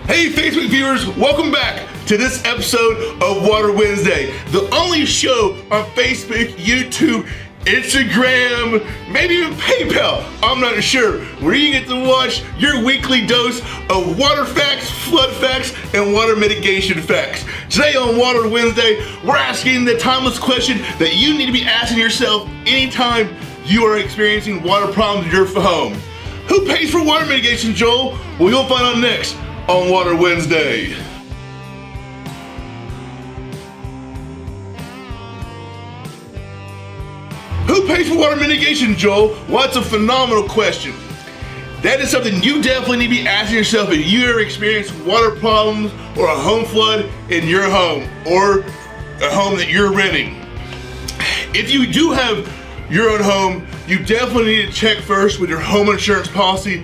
Hey Facebook viewers, welcome back to this episode of Water Wednesday, the only show on Facebook, YouTube, Instagram, maybe even PayPal, I'm not sure, where you get to watch your weekly dose of water facts, flood facts, and water mitigation facts. Today on Water Wednesday, we're asking the timeless question that you need to be asking yourself anytime you are experiencing water problems in your home. Who pays for water mitigation, Joel? Well, you'll find out next on Water Wednesday. Who pays for water mitigation, Joel? Well, that's a phenomenal question. That is something you definitely need to be asking yourself if you ever experience water problems or a home flood in your home or a home that you're renting. If you do have your own home, you definitely need to check first with your home insurance policy.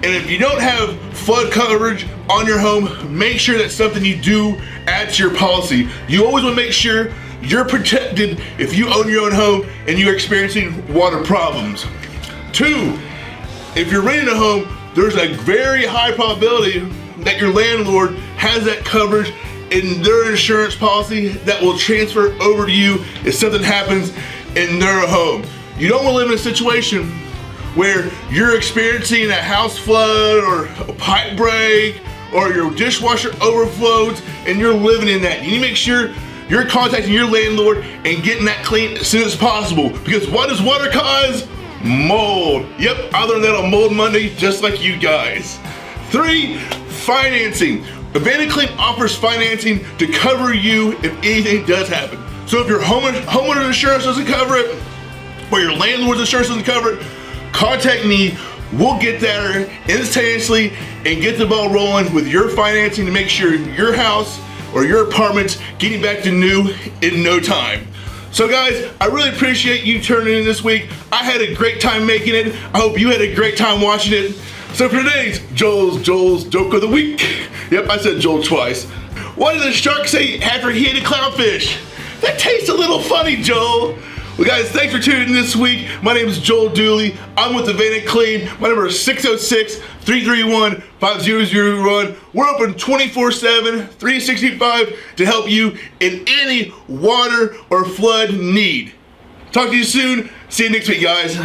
And if you don't have flood coverage on your home, make sure that's something you do add to your policy. You always want to make sure you're protected if you own your own home and you're experiencing water problems. 2, if you're renting a home, there's a very high probability that your landlord has that coverage in their insurance policy that will transfer over to you if something happens in their home. You don't want to live in a situation where you're experiencing a house flood or a pipe break or your dishwasher overflows and you're living in that. You need to make sure you're contacting your landlord and getting that clean as soon as possible, because what does water cause? Mold. Yep, I learned that on Mold Monday just like you guys. 3, financing. AdvantaClean offers financing to cover you if anything does happen. So if your homeowner's insurance doesn't cover it or your landlord's insurance doesn't cover it, contact me. We'll get there instantaneously and get the ball rolling with your financing to make sure your house or your apartment's getting back to new in no time. So guys, I really appreciate you turning in this week. I had a great time making it. I hope you had a great time watching it. So for today's Joel's Joke of the Week. Yep, I said Joel twice. What did the shark say after he ate a clownfish? That tastes a little funny, Joel. Well guys, thanks for tuning in this week. My name is Joel Dooley. I'm with AdvantaClean. My number is 606-331-5001. We're open 24/7, 365 to help you in any water or flood need. Talk to you soon. See you next week, guys.